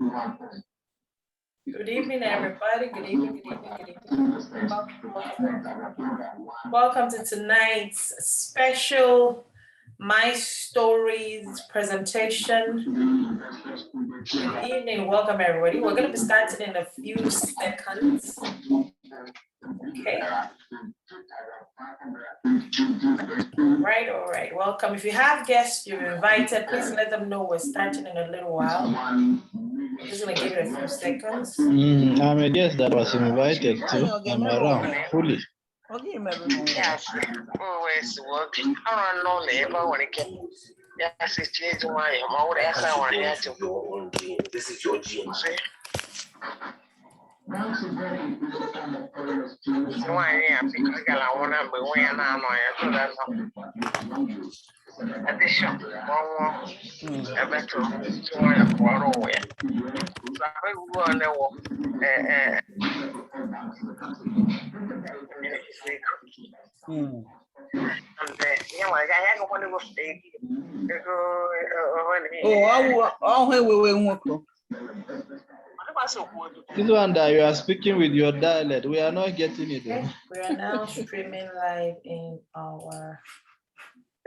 Good evening, everybody. Good evening, good evening, good evening. Welcome to tonight's special My Stories presentation. Good evening, welcome everybody. We're going to be starting in a few seconds. Okay. All right. Welcome. If you have guests you've invited, please let them know we're starting in a little while. I'm just going to give it a few seconds. I'm a guest that was invited to. I'm around fully. Yes, always working. I don't know neighbor when it can. Yes, it's changing why I'm over there. I want to go. This is your GM. Why I want to be wearing on my addition. I bet to one away. So I go on the walk. This one that you are speaking with your dialect, we are not getting it. Okay. We are now streaming live in our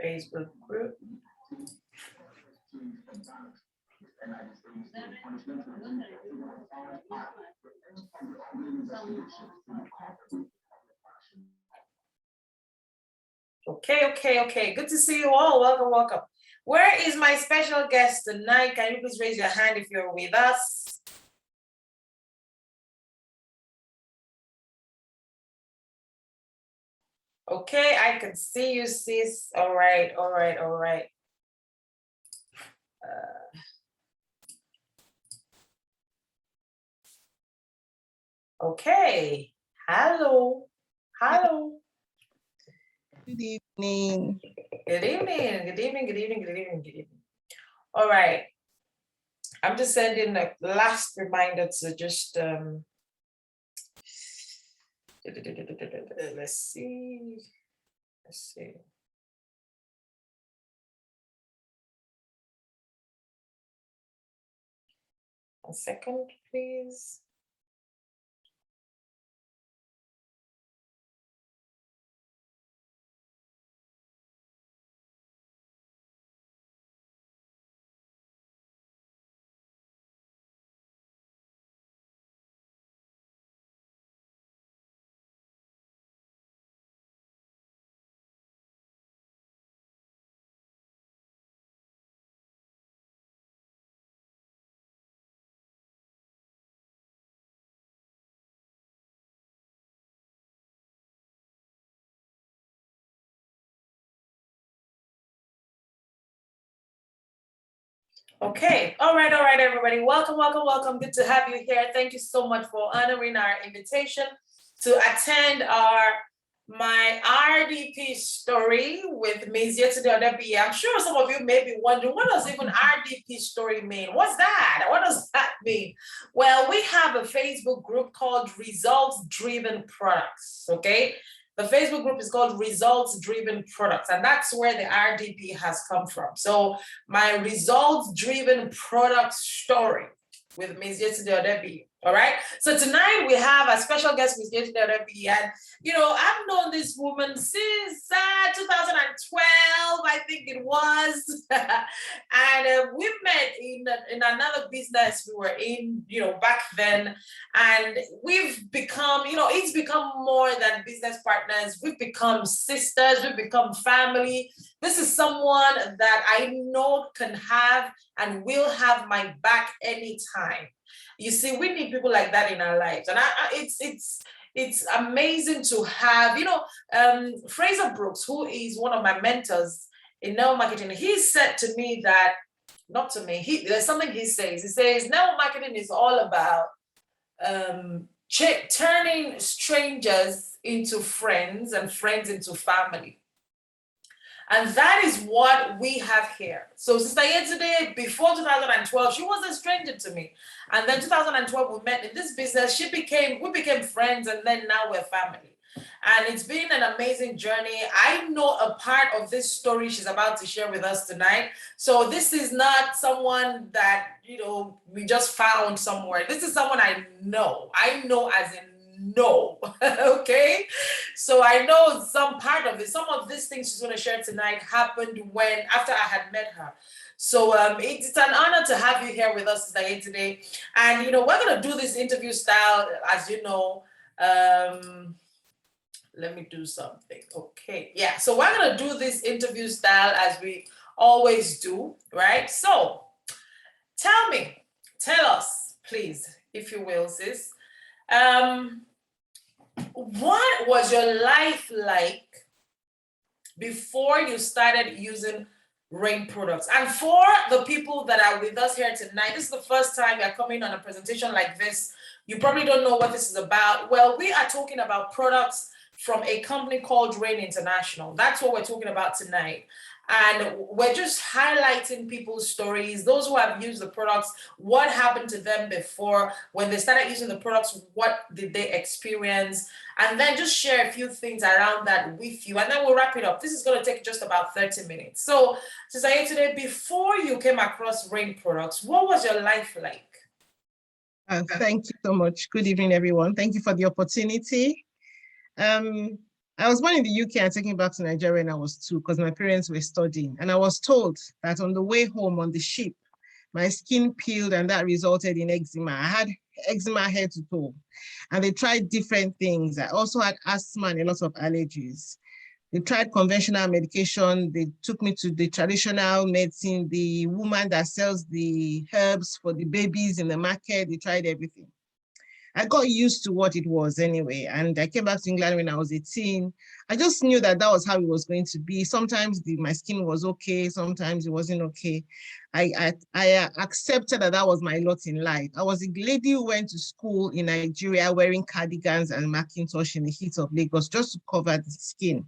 Facebook group. Okay. Good to see you all. Welcome. Where is my special guest tonight? Can you please raise your hand if you're with us? Okay, I can see you, sis. All right. Okay. Hello. Good evening. Good evening. All right. I'm just sending a last reminder to just let's see. A second, please. Okay, all right, everybody. Welcome. Good to have you here. Thank you so much for honoring our invitation to attend my RDP story with Ms. Yetunde Odebiyi. I'm sure some of you may be wondering, what does even RDP story mean? What's that? What does that mean? Well, we have a Facebook group called Results Driven Products, okay? The Facebook group is called Results Driven Products, and that's where the RDP has come from. So my Results Driven Product story with Ms. Yetunde Odebiyi. All right. So tonight we have a special guest, Ms. Yetunde Odebiyi, and I've known this woman since 2012, I think it was, and we met in another business we were in, back then, and we've become, it's become more than business partners. We've become sisters. We've become family. This is someone that I know can have and will have my back anytime. You see, we need people like that in our lives, and it's amazing to have. Fraser Brooks, who is one of my mentors in network marketing, he said to me that, not to me, there's something he says. He says network marketing is all about turning strangers into friends and friends into family. And that is what we have here. So Sister Yetunde, before 2012, she was a stranger to me. And then 2012, we met in this business. We became friends, and then now we're family. And it's been an amazing journey. I know a part of this story she's about to share with us tonight. So this is not someone that, we just found somewhere. This is someone I know. I know as in no. Okay. So I know some part of it. Some of these things she's going to share tonight happened after I had met her. So it's an honor to have you here with us today. And, we're going to do this interview style, as you know. Let me do something. Okay. Yeah. So we're going to do this interview style as we always do, right? So tell us, please, if you will, sis, what was your life like before you started using Rain products? And for the people that are with us here tonight, this is the first time you're coming on a presentation like this. You probably don't know what this is about. Well, we are talking about products from a company called Rain International. That's what we're talking about tonight. And we're just highlighting people's stories, those who have used the products, what happened to them before, when they started using the products, what did they experience, and then just share a few things around that with you, and then we'll wrap it up. This is going to take just about 30 minutes. So, Sister Yetunde, before you came across Rain products, what was your life like? Thank you so much. Good evening, everyone. Thank you for the opportunity. I was born in the UK and taken back to Nigeria when I was 2 because my parents were studying. And I was told that on the way home on the ship, my skin peeled and that resulted in eczema. I had eczema head to toe. And they tried different things. I also had asthma and a lot of allergies. They tried conventional medication. They took me to the traditional medicine, the woman that sells the herbs for the babies in the market. They tried everything. I got used to what it was anyway. And I came back to England when I was 18. I just knew that that was how it was going to be. Sometimes my skin was okay. Sometimes it wasn't okay. I accepted that that was my lot in life. I was a lady who went to school in Nigeria wearing cardigans and Macintosh in the heat of Lagos just to cover the skin.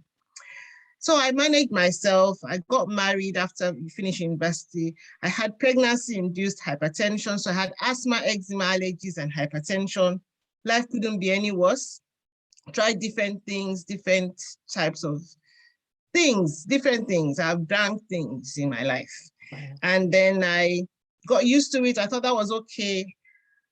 So I managed myself. I got married after finishing university. I had pregnancy-induced hypertension. So I had asthma, eczema, allergies, and hypertension. Life couldn't be any worse. Tried different things, different types of things, different things. I've drank things in my life. And then I got used to it. I thought that was okay.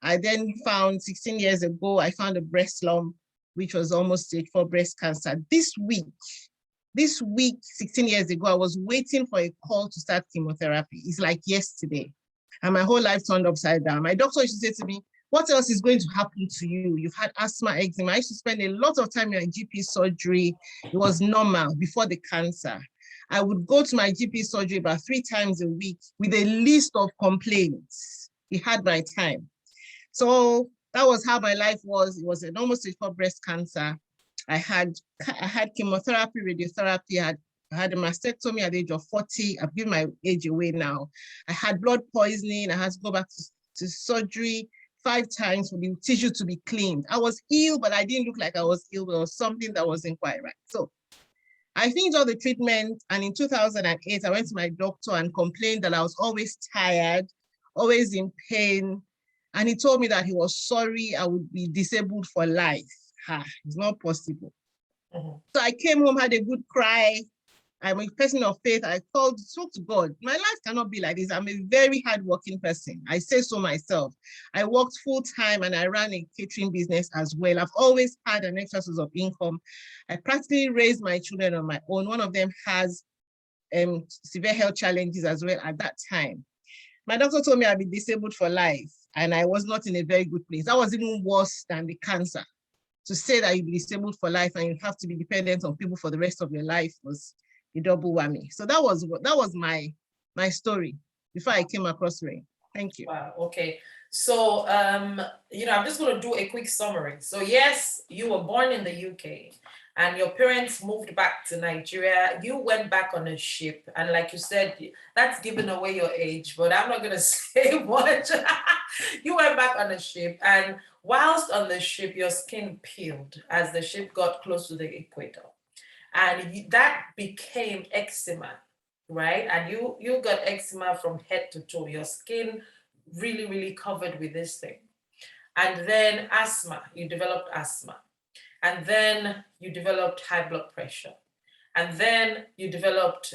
I then found 16 years ago, I found a breast lump, which was almost stage 4 breast cancer. This week, 16 years ago, I was waiting for a call to start chemotherapy. It's like yesterday. And my whole life turned upside down. My doctor used to say to me, what else is going to happen to you? You've had asthma, eczema. I used to spend a lot of time in my GP surgery. It was normal before the cancer. I would go to my GP surgery about 3 times a week with a list of complaints. He had my time. So that was how my life was. It was an almost stage 4 breast cancer. I had chemotherapy, radiotherapy. I had a mastectomy at the age of 40. I've given my age away now. I had blood poisoning. I had to go back to surgery 5 times for the tissue to be cleaned. I was ill, but I didn't look like I was ill. There was something that wasn't quite right. So I finished all the treatment. And in 2008, I went to my doctor and complained that I was always tired, always in pain. And he told me that he was sorry I would be disabled for life. It's not possible. So I came home, had a good cry. I'm a person of faith. I spoke to God. My life cannot be like this. I'm a very hardworking person. I say so myself. I worked full time and I ran a catering business as well. I've always had an extra source of income. I practically raised my children on my own. One of them has severe health challenges as well at that time. My doctor told me I'd be disabled for life and I was not in a very good place. That was even worse than the cancer. To say that you'll be disabled for life and you have to be dependent on people for the rest of your life was a double whammy. So that was my story before I came across Rain. Thank you. Wow. Okay. So I'm just going to do a quick summary. So yes, you were born in the UK and your parents moved back to Nigeria. You went back on a ship, and like you said, that's giving away your age, but I'm not going to say much. You went back on a ship, and whilst on the ship, your skin peeled as the ship got close to the equator. And that became eczema, right? And you got eczema from head to toe. Your skin really covered with this thing. And then asthma, you developed asthma. And then you developed high blood pressure. And then you developed,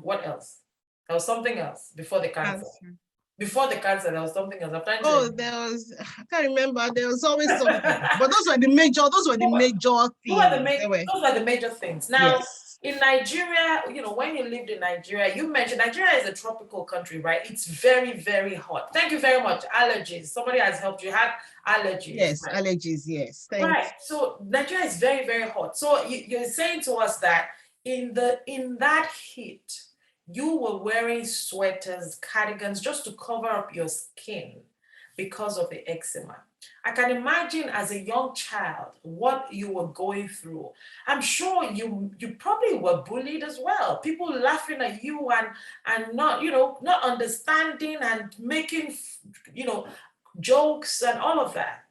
what else? There was something else before the cancer. Before the cancer, there was something else. There was, I can't remember. There was always something. But those were the major things. Those were the major things. Now, yes. In Nigeria, when you lived in Nigeria, you mentioned Nigeria is a tropical country, right? It's very, very hot. Thank you very much. Allergies. Somebody has helped you. Had allergies. Yes, right? allergies, yes. Right. So Nigeria is very, very hot. So you're saying to us that in that heat, you were wearing sweaters, cardigans, just to cover up your skin because of the eczema. I can imagine as a young child what you were going through. I'm sure you probably were bullied as well. People laughing at you and not, not understanding and making, jokes and all of that.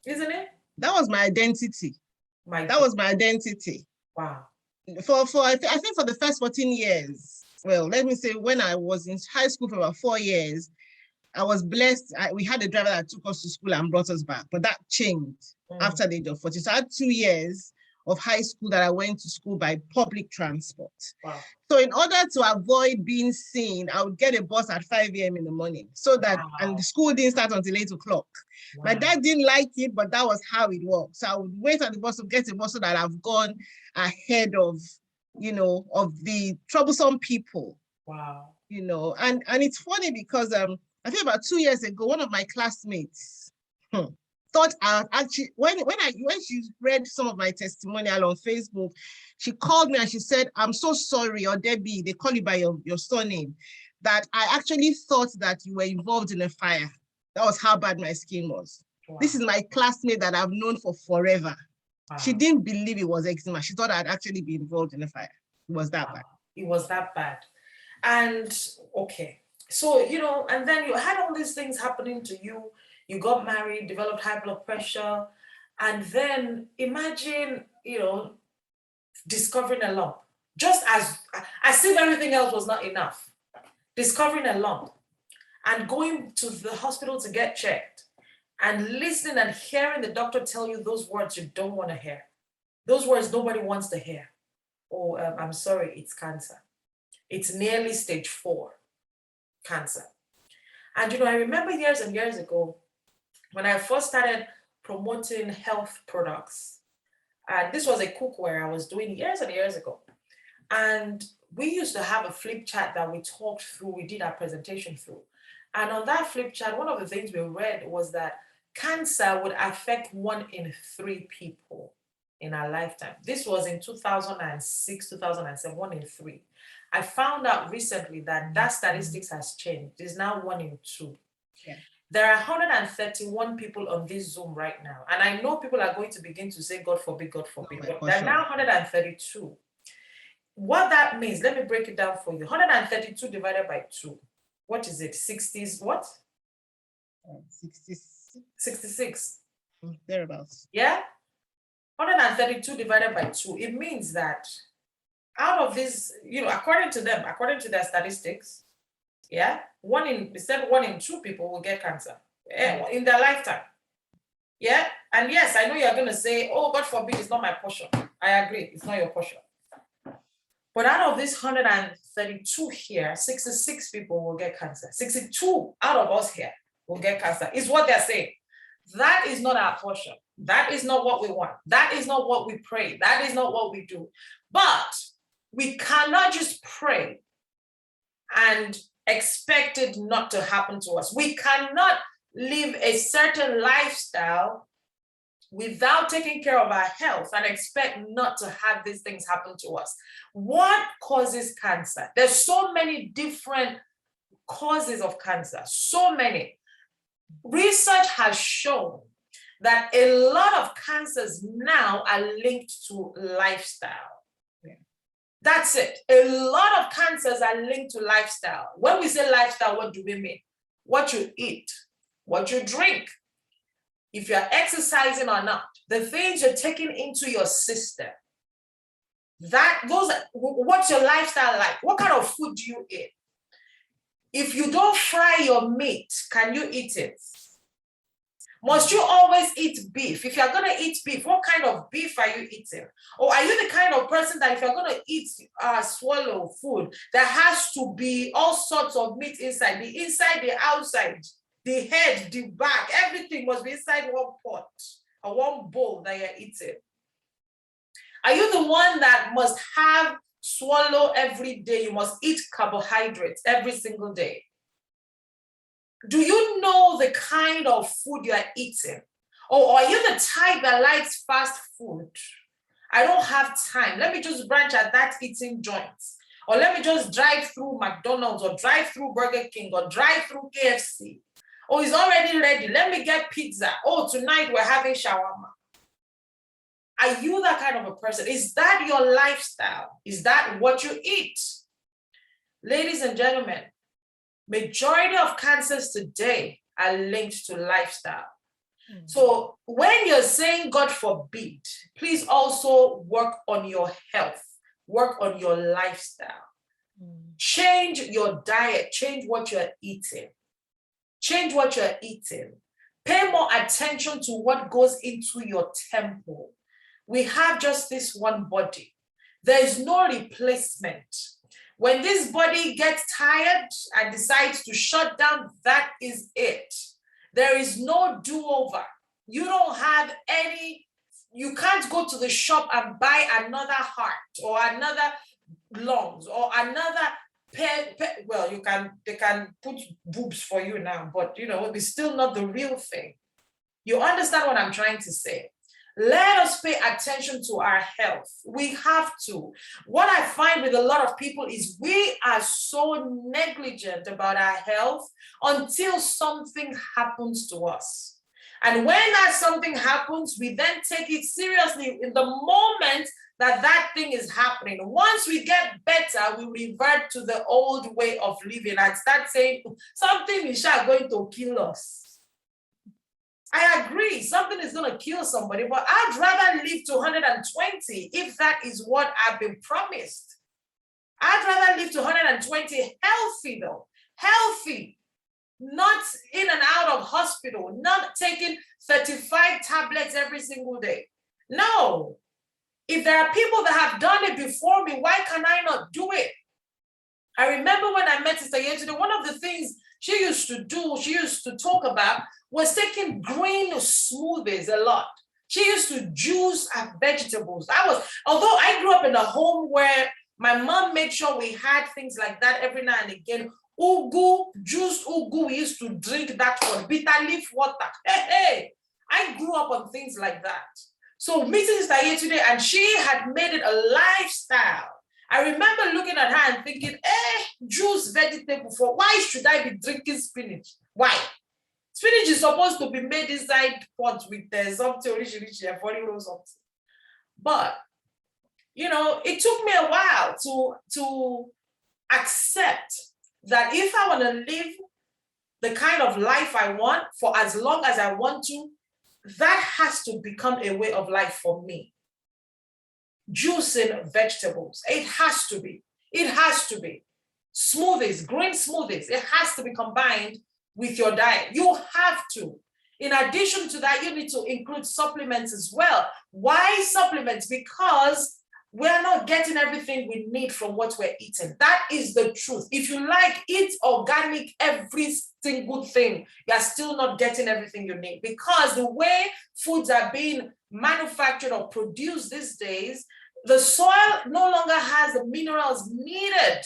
Isn't it? That was my identity. That was my identity. Wow. I think for the first 14 years, well, let me say when I was in high school for about 4 years, I was blessed. We had a driver that took us to school and brought us back, but that changed after the age of 40. So I had 2 years of high school that I went to school by public transport. Wow. So in order to avoid being seen, I would get a bus at 5 a.m. in the morning so that, and the school didn't start until 8 o'clock. Wow. My dad didn't like it, but that was how it worked. So I would wait at the bus to get a bus so that I've gone ahead of, of the troublesome people. Wow. And it's funny because I think about 2 years ago, one of my classmates thought I actually, when she read some of my testimonial on Facebook, she called me and she said, "I'm so sorry, Odebiyi," they call you by your surname, "that I actually thought that you were involved in a fire." That was how bad my skin was. Wow. This is my classmate that I've known for forever. Wow. She didn't believe it was eczema. She thought I'd actually be involved in a fire. It was that bad. It was that bad. And okay. So, and then you had all these things happening to you. You got married, developed high blood pressure. And then imagine, discovering a lump. Just as if everything else was not enough. Discovering a lump and going to the hospital to get checked and listening and hearing the doctor tell you those words you don't want to hear. Those words nobody wants to hear. Oh, I'm sorry, it's cancer. It's nearly stage 4 cancer. And I remember years and years ago when I first started promoting health products, and this was a cookware I was doing years and years ago. And we used to have a flip chart that we talked through, we did our presentation through. And on that flip chart, one of the things we read was that cancer would affect 1 in 3 people in our lifetime. This was in 2006, 2007, 1 in 3. I found out recently that statistics has changed. It's now 1 in 2. Yeah. There are 131 people on this Zoom right now. And I know people are going to begin to say, God forbid, God forbid. But there are now 132. What that means, let me break it down for you. 132 divided by 2. What is it? 60s, what? 66. 66. Thereabouts. Yeah? 132 divided by 2. It means that out of this, according to them, according to their statistics, yeah, 1 in 2 people will get cancer in their lifetime. Yeah, and yes, I know you're going to say, oh, God forbid, it's not my portion. I agree, it's not your portion. But out of this 132 here, 66 people will get cancer. 62 out of us here will get cancer, is what they're saying. That is not our portion. That is not what we want. That is not what we pray. That is not what we do. But we cannot just pray and expect it not to happen to us. We cannot live a certain lifestyle without taking care of our health and expect not to have these things happen to us. What causes cancer? There's so many different causes of cancer, so many. Research has shown that a lot of cancers now are linked to lifestyle. That's it. A lot of cancers are linked to lifestyle. When we say lifestyle, what do we mean? What you eat, what you drink, if you're exercising or not, the things you're taking into your system. What's your lifestyle like? What kind of food do you eat? If you don't fry your meat, can you eat it? Must you always eat beef? If you're going to eat beef, what kind of beef are you eating? Or are you the kind of person that if you're going to eat swallow food, there has to be all sorts of meat inside, the inside, the outside, the head, the back, everything must be inside one pot or one bowl that you're eating? Are you the one that must have swallow every day? You must eat carbohydrates every single day. Do you know the kind of food you are eating? Or are you the type that likes fast food? I don't have time. Let me just branch at that eating joint. Or let me just drive through McDonald's or drive through Burger King or drive through KFC. Oh, it's already ready. Let me get pizza. Oh, tonight we're having shawarma. Are you that kind of a person? Is that your lifestyle? Is that what you eat? Ladies and gentlemen, majority of cancers today are linked to lifestyle. So when you're saying God forbid, please also work on your health, work on your lifestyle. Change your diet, change what you're eating. Change what you're eating. Pay more attention to what goes into your temple. We have just this one body. There is no replacement. When this body gets tired and decides to shut down, that is it. There is no do-over. You don't have any, you can't go to the shop and buy another heart or another lungs or another well, they can put boobs for you now, but it's still not the real thing. You understand what I'm trying to say? Let us pay attention to our health. We have to. What I find with a lot of people is we are so negligent about our health until something happens to us. And when that something happens, we then take it seriously in the moment that thing is happening. Once we get better, we revert to the old way of living and start saying something is going to kill us. I agree, something is going to kill somebody, but I'd rather live to 120 if that is what I've been promised. I'd rather live to 120 healthy though, healthy, not in and out of hospital, not taking 35 tablets every single day. No, if there are people that have done it before me, why can I not do it? I remember when I met Sister Yetunde, one of the things she used to talk about was taking green smoothies a lot. She used to juice her vegetables. Although I grew up in a home where my mom made sure we had things like that every now and again. Ugu, juice ugu, we used to drink that one, bitter leaf water. Hey, I grew up on things like that. So meeting Sister Yetunde, and she had made it a lifestyle. I remember looking at her and thinking, juice vegetable for, why should I be drinking spinach? Why? Spinach is supposed to be made inside pot with something rich or something. But, it took me a while to accept that if I want to live the kind of life I want for as long as I want to, that has to become a way of life for me. Juicing vegetables, it has to be. It has to be. Smoothies, green smoothies, it has to be combined with your diet. You have to. In addition to that, you need to include supplements as well. Why supplements? Because we're not getting everything we need from what we're eating. That is the truth. If you eat organic, every single thing, you're still not getting everything you need, because the way foods are being manufactured or produced these days, the soil no longer has the minerals needed.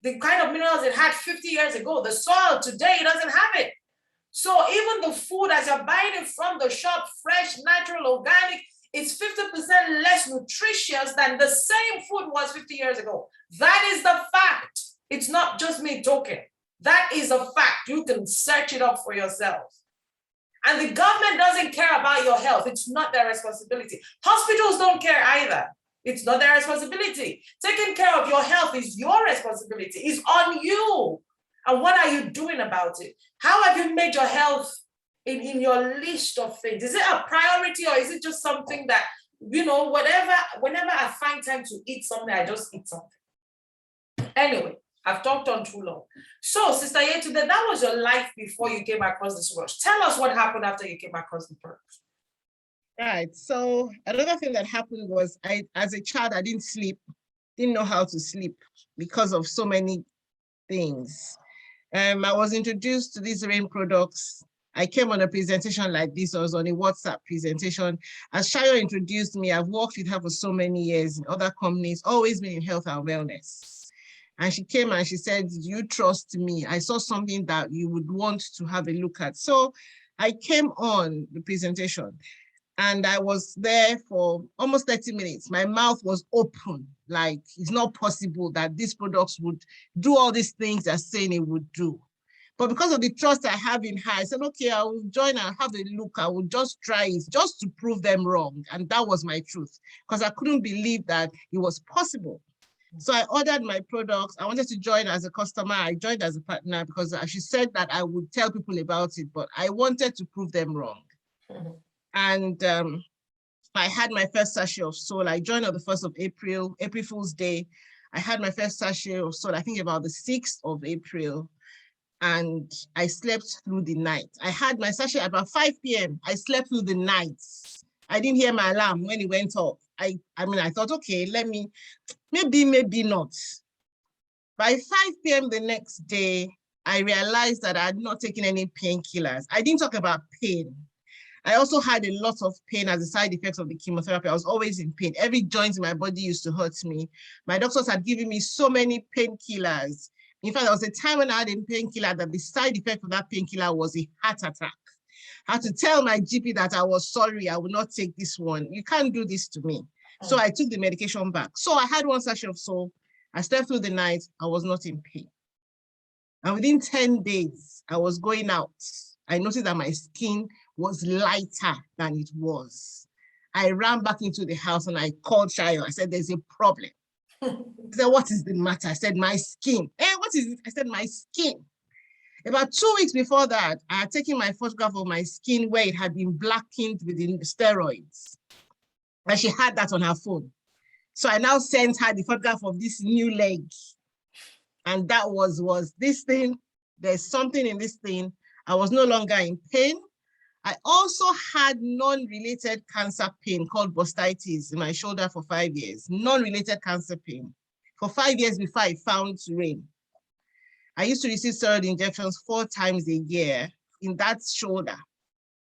The kind of minerals it had 50 years ago, the soil today doesn't have it. So even the food, as you're buying it from the shop, fresh, natural, organic, it's 50% less nutritious than the same food was 50 years ago. That is the fact. It's not just me talking. That is a fact. You can search it up for yourself. And the government doesn't care about your health. It's not their responsibility. Hospitals don't care either. It's not their responsibility. Taking care of your health is your responsibility. It's on you. And what are you doing about it? How have you made your health in your list of things? Is it a priority, or is it just something that, whenever I find time to eat something, I just eat something? Anyway, I've talked on too long. So, Sister Yetunde, that was your life before you came across this rush. Tell us what happened after you came across the products. Right. So another thing that happened was as a child, I didn't sleep, didn't know how to sleep because of so many things. I was introduced to these rain products. I came on a presentation like this. I was on a WhatsApp presentation. As Shayo introduced me, I've worked with her for so many years in other companies, always been in health and wellness. And she came and she said, you trust me. I saw something that you would want to have a look at. So I came on the presentation and I was there for almost 30 minutes. My mouth was open, like it's not possible that these products would do all these things they're saying it would do. But because of the trust I have in her, I said, okay, I will join and have a look. I will just try it just to prove them wrong. And that was my truth, because I couldn't believe that it was possible. So I ordered my products. I wanted to join as a customer. I joined as a partner because she said that I would tell people about it, but I wanted to prove them wrong. And I had my first sachet of Sol. I joined on the 1st of April, April Fool's Day. I had my first sachet of Sol, I think about the 6th of April. And I slept through the night. I had my sachet about 5 p.m. I slept through the night. I didn't hear my alarm when it went off. I thought, okay, let me, maybe not. By 5 p.m. the next day, I realized that I had not taken any painkillers. I didn't talk about pain. I also had a lot of pain as a side effect of the chemotherapy. I was always in pain. Every joint in my body used to hurt me. My doctors had given me so many painkillers. In fact, there was a time when I had a painkiller that the side effect of that painkiller was a heart attack. I had to tell my GP that I was sorry, I would not take this one. You can't do this to me. So I took the medication back. So I had one sachet of Sol. I slept through the night. I was not in pain. And within 10 days, I was going out. I noticed that my skin was lighter than it was. I ran back into the house and I called Shayo. I said, there's a problem. He said, what is the matter? I said, my skin. Hey, what is it? I said, my skin. About 2 weeks before that, I had taken my photograph of my skin where it had been blackened with the steroids. And she had that on her phone. So I now sent her the photograph of this new leg. And that was this thing. There's something in this thing. I was no longer in pain. I also had non-related cancer pain called bursitis in my shoulder for 5 years. Non-related cancer pain for 5 years before I found rain. I used to receive steroid injections 4 times a year in that shoulder.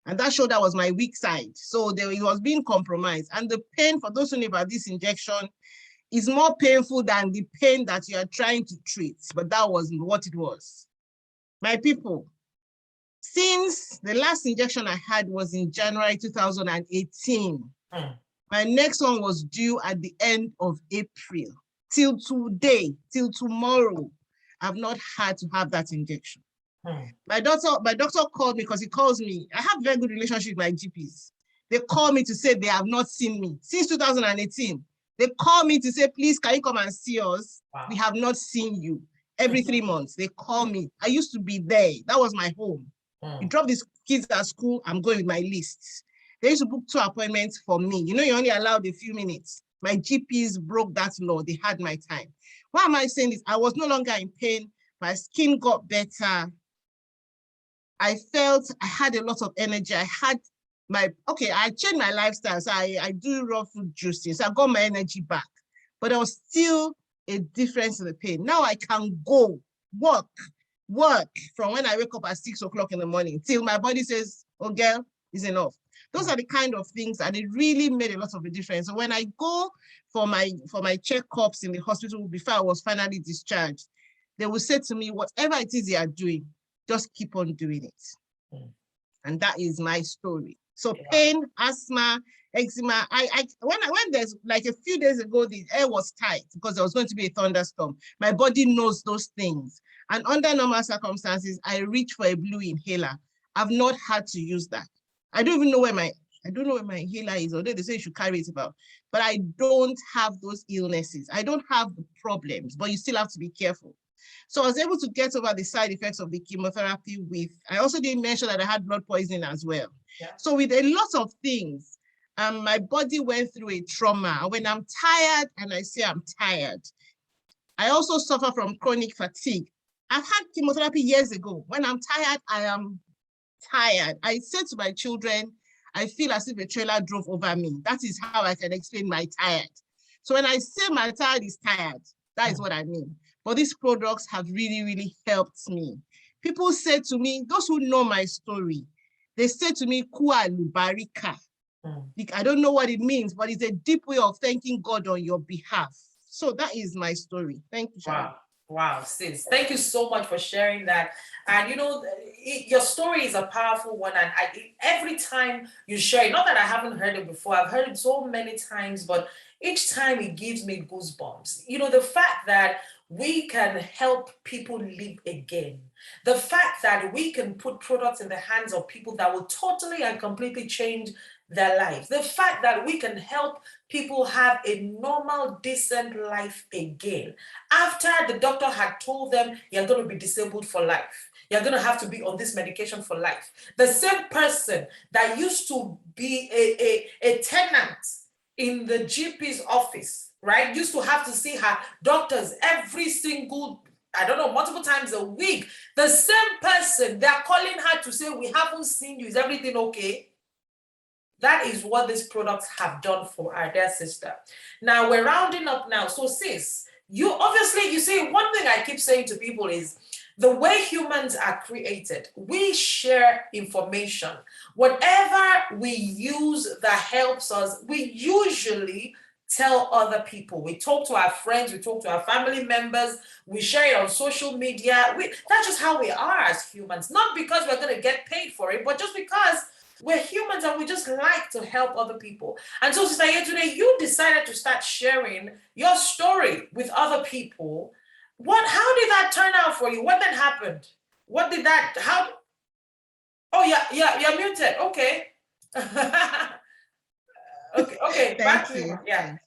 And that shoulder was my weak side. So it was being compromised. And the pain, for those who know about this injection, is more painful than the pain that you are trying to treat. But that was what it was. My people, since the last injection I had was in January 2018, my next one was due at the end of April. Till today, till tomorrow, I've not had to have that injection. My doctor called me because he calls me. I have a very good relationship with my GPs. They call me to say they have not seen me since 2018. They call me to say, please, can you come and see us? Wow. We have not seen you. Every 3 months, they call me. I used to be there. That was my home. You drop these kids at school, I'm going with my lists. They used to book 2 appointments for me. You know, you're only allowed a few minutes. My GPs broke that law. They had my time. Why am I saying this? I was no longer in pain. My skin got better. I felt I had a lot of energy. I changed my lifestyle. So I do raw fruit juicing. So I got my energy back. But there was still a difference in the pain. Now I can go, work from when I wake up at 6 o'clock in the morning till my body says, oh girl, is enough. Those are the kind of things, and it really made a lot of a difference. So when I go for my checkups in the hospital before I was finally discharged, they will say to me, whatever it is you are doing, just keep on doing it. And that is my story. So pain, asthma, eczema. When there's like a few days ago, the air was tight because there was going to be a thunderstorm. My body knows those things. And under normal circumstances, I reach for a blue inhaler. I've not had to use that. I don't know where my inhaler is, although they say you should carry it about. But I don't have those illnesses. I don't have the problems, but you still have to be careful. So I was able to get over the side effects of the chemotherapy I also didn't mention that I had blood poisoning as well. Yeah. So with a lot of things, my body went through a trauma. When I'm tired and I say I'm tired, I also suffer from chronic fatigue. I've had chemotherapy years ago. When I'm tired, I am tired. I said to my children, I feel as if a trailer drove over me. That is how I can explain my tired. So when I say my tired is tired, that is what I mean. But these products have really, really helped me. People say to me, those who know my story, they say to me, Kua Lubarika. I don't know what it means, but it's a deep way of thanking God on your behalf. So that is my story. Thank you, Sharon. Wow. Wow, sis. Thank you so much for sharing that. And you know, your story is a powerful one. And every time you share it, not that I haven't heard it before, I've heard it so many times, but each time it gives me goosebumps. You know, the fact that we can help people live again, the fact that we can put products in the hands of people that will totally and completely change their lives, the fact that we can help people have a normal, decent life again. After the doctor had told them, you're going to be disabled for life, you're going to have to be on this medication for life. The same person that used to be a tenant in the GP's office, right, used to have to see her doctors every single, I don't know, multiple times a week. The same person, they're calling her to say, we haven't seen you, is everything okay? That is what these products have done for our dear sister. Now we're rounding up now. So sis, you obviously, you see, one thing I keep saying to people is the way humans are created, we share information. Whatever we use that helps us, we usually tell other people. We talk to our friends, we talk to our family members, we share it on social media. That's just how we are as humans. Not because we're going to get paid for it, but just because we're humans and we just like to help other people. And so, Sister Yetunde, you decided to start sharing your story with other people. How did that turn out for you? What then happened? Oh, yeah, you're muted. Okay. okay, back to you. Yeah.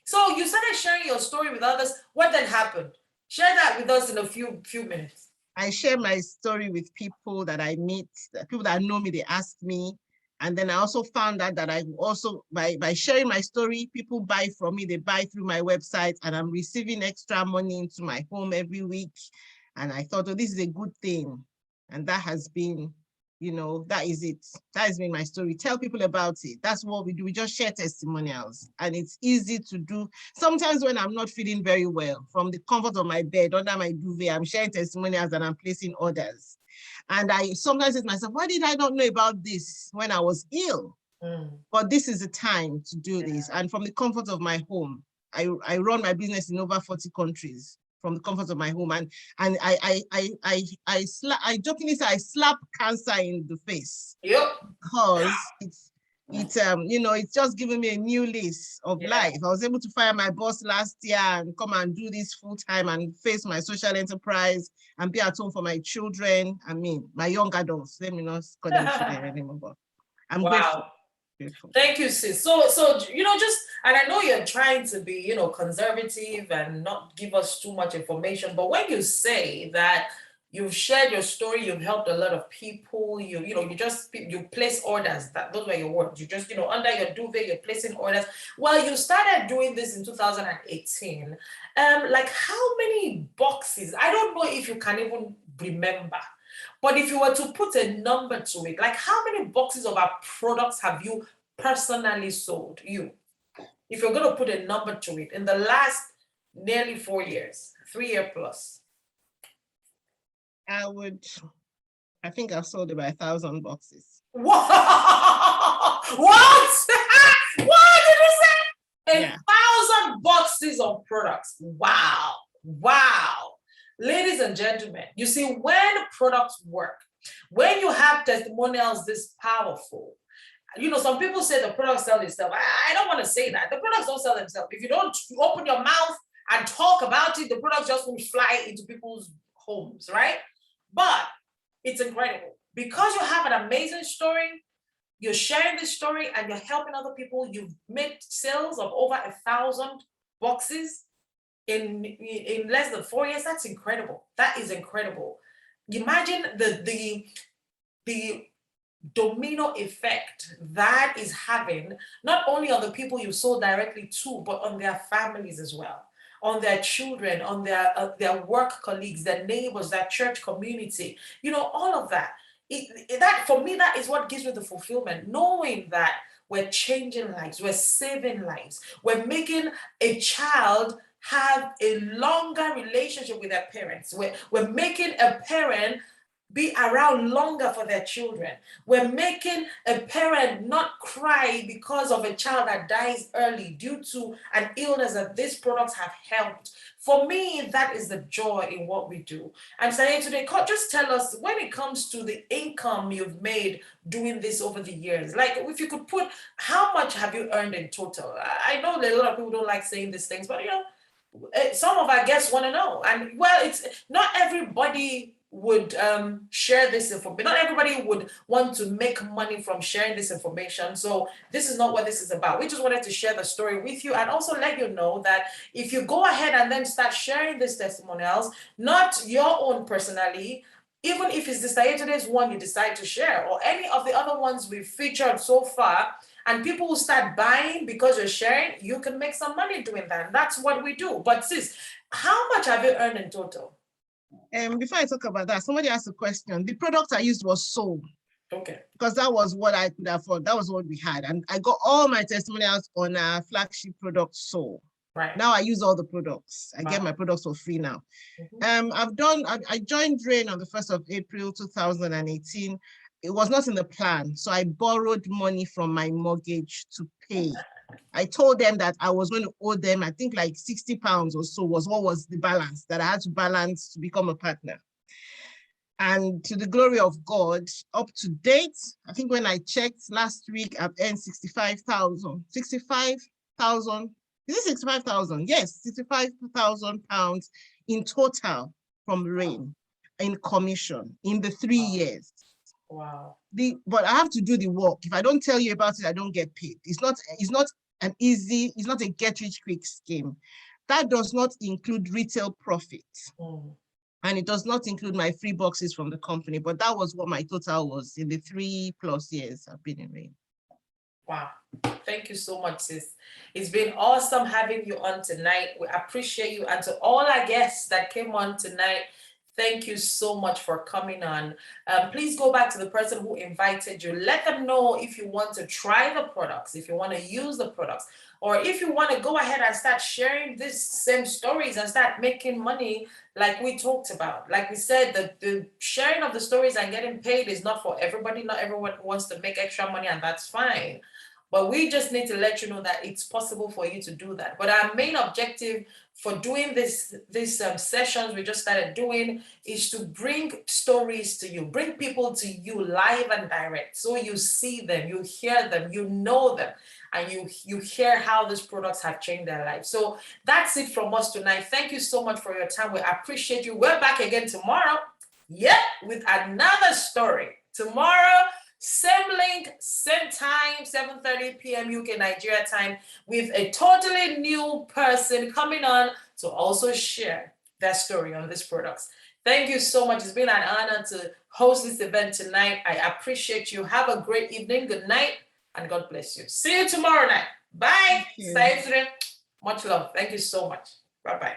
So you started sharing your story with others. What then happened? Share that with us in a few minutes. I share my story with people that I meet, people that know me, they ask me. And then I also found out that I also, by sharing my story, people buy from me, they buy through my website, and I'm receiving extra money into my home every week. And I thought, oh, this is a good thing. And that has been, you know, that is it. That has been my story. Tell people about it. That's what we do. We just share testimonials, and it's easy to do. Sometimes when I'm not feeling very well, from the comfort of my bed, under my duvet, I'm sharing testimonials and I'm placing orders. And I sometimes say to myself, why did I not know about this when I was ill? But this is the time to do this. And from the comfort of my home, I run my business in over 40 countries from the comfort of my home. And I jokingly say I slap cancer in the face. Yep. Because it's you know, it's just giving me a new lease of life. I was able to fire my boss last year and come and do this full time and face my social enterprise and be at home for my children. I mean, my young adults. Let me not call them children anymore, but I'm grateful. Thank you, sis. So, you know, and I know you're trying to be, you know, conservative and not give us too much information, but when you say that you've shared your story, you've helped a lot of people, you place orders, those were your words. You just, you know, under your duvet, you're placing orders. Well, you started doing this in 2018. Like how many boxes? I don't know if you can even remember. But if you were to put a number to it, like how many boxes of our products have you personally sold? If you're going to put a number to it in the last nearly 4 years, 3 year plus. I think I've sold about 1,000 boxes. What? What? What did you say? 1,000 boxes of products. Wow. Wow. Ladies and gentlemen, you see, when products work, when you have testimonials this powerful, you know, some people say the products sell themselves. I don't want to say that. The products don't sell themselves. If you don't open your mouth and talk about it, the products just will fly into people's homes, right? But it's incredible. Because you have an amazing story, you're sharing this story and you're helping other people, you've made sales of over 1,000 boxes in less than 4 years. That's incredible. That is incredible. Imagine the domino effect that is having not only on the people you sold directly to, but on their families as well. on their children, on their work colleagues, their neighbors, their church community, all of that. That for me, that is what gives me the fulfillment, knowing that we're changing lives, we're saving lives, we're making a child have a longer relationship with their parents. We're making a parent be around longer for their children. We're making a parent not cry because of a child that dies early due to an illness that these products have helped. For me, that is the joy in what we do. And so today, just tell us, when it comes to the income you've made doing this over the years, like if you could put, how much have you earned in total? I know that a lot of people don't like saying these things, but some of our guests want to know. And well, it's not everybody would share this information. Not everybody would want to make money from sharing this information. So this is not what this is about. We just wanted to share the story with you and also let you know that if you go ahead and then start sharing these testimonials, not your own personally, even if it's the Yetunde's one you decide to share or any of the other ones we've featured so far, and people will start buying because you're sharing, you can make some money doing that. And that's what we do. But sis, how much have you earned in total? Before I talk about that, somebody asked a question. The product I used was sold. Okay. Because that was what I could afford. That was what we had. And I got all my testimonials on our flagship product, Soul. Right. Now I use all the products. I get my products for free now. I joined RAIN on the 1st of April, 2018. It was not in the plan. So I borrowed money from my mortgage to pay. I told them that I was going to owe them, I think like 60 pounds or so was what was the balance that I had to balance to become a partner. And to the glory of God, up to date, I think when I checked last week, I've earned 65,000. 65,000. Is it 65,000? Yes, 65,000 pounds in total from RAIN in commission in the 3 years. Wow. But I have to do the work. If I don't tell you about it, I don't get paid. It's not a get rich quick scheme. That does not include retail profit. And it does not include my free boxes from the company, but that was what my total was in the 3+ years I've been in RAIN. Wow. Thank you so much, sis. It's been awesome having you on tonight. We appreciate you. And to all our guests that came on tonight, thank you so much for coming on. Please go back to the person who invited you. Let them know if you want to try the products, if you want to use the products, or if you want to go ahead and start sharing these same stories and start making money like we talked about. Like we said, the sharing of the stories and getting paid is not for everybody. Not everyone wants to make extra money, and that's fine. But we just need to let you know that it's possible for you to do that. But our main objective for doing these sessions we just started doing is to bring stories to you, bring people to you live and direct. So you see them, you hear them, you know them, and you hear how these products have changed their lives. So that's it from us tonight. Thank you so much for your time. We appreciate you. We're back again tomorrow. Yep, with another story. Tomorrow, same link, same time, 7:30 p.m. UK Nigeria time, with a totally new person coming on to also share their story on these products. Thank you so much. It's been an honor to host this event tonight. I appreciate you. Have a great evening. Good night, and God bless you. See you tomorrow night. Bye. Stay tuned. Much love. Thank you so much. Bye-bye.